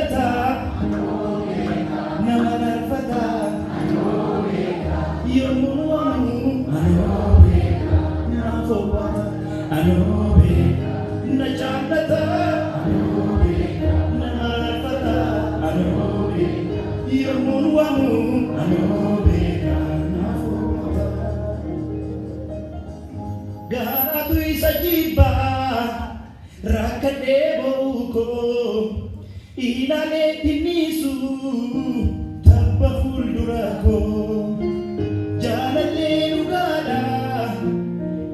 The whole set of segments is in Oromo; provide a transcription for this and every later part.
jaalata nama narfata yommuu waamu naaf obbata na jaalata nama narfata yommuu waamu naaf obbata gaaraatu isa jibbaa rakkadhee ba'uuko ilaalee dhimmisu tabba fuuldura koo jaalallee dhugaadha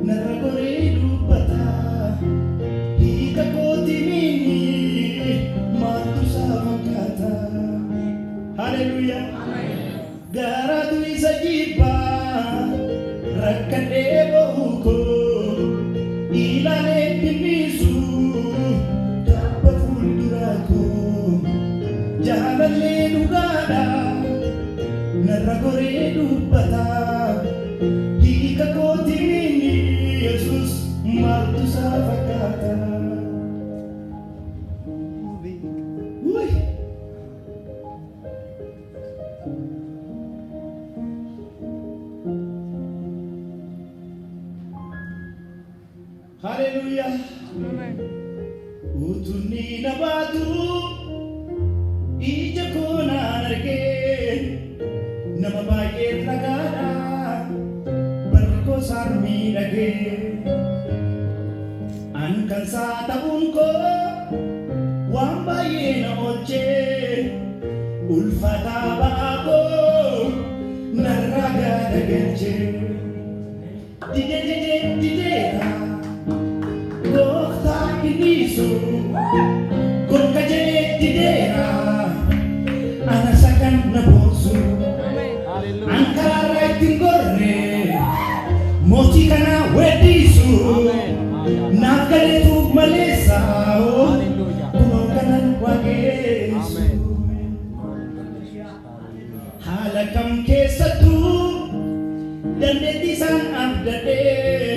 narra goree dubbata hiika kooti miini maaltu isaa fakkaata haleluuyaa gaaraatu isa jibbaa rakkadhee ba'uuko ilaalee dhimmisu jaalallee dhugaadha narra goree dubbata hiika kooti miini Yesuus maaltu isaa fakkaata. Haleluuyaa utunni na baatu ija koonaan argee nama baay'ee ragaadha barri koosaan miidhagee an kan saa ta'uun koo waan baay'ee na oolchee ulfaataa ba'aa koo narraa gaadha galchee dideera gooftaa hidhiisu golga jedhee dideera ana sakan na boonsu ankaraarra ittiin gorre mootii kana weeddiisu naaf galeetu maleessa kunoo kanan waaqessu haala kam keessattuu dandeettii isaan abdadhee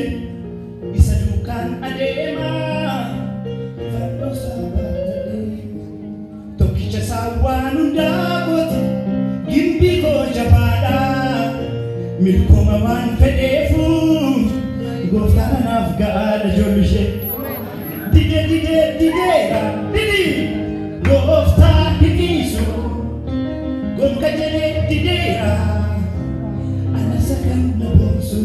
isa duukaan adeemaa fannoo sabaatadhee tokkicha isaa waan hundaa gooti gimbii koo jabaadha milkooma waan fedheefu gooftaan anaaf ga'aadha ijoollushee dideera gooftaa hidhiisu golga jedhee dideera ana sakan na boonsu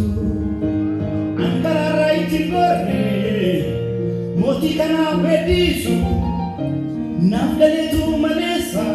ankaraarra ittiin gorre mootii kana weeddiisu naaf galeetu maleessa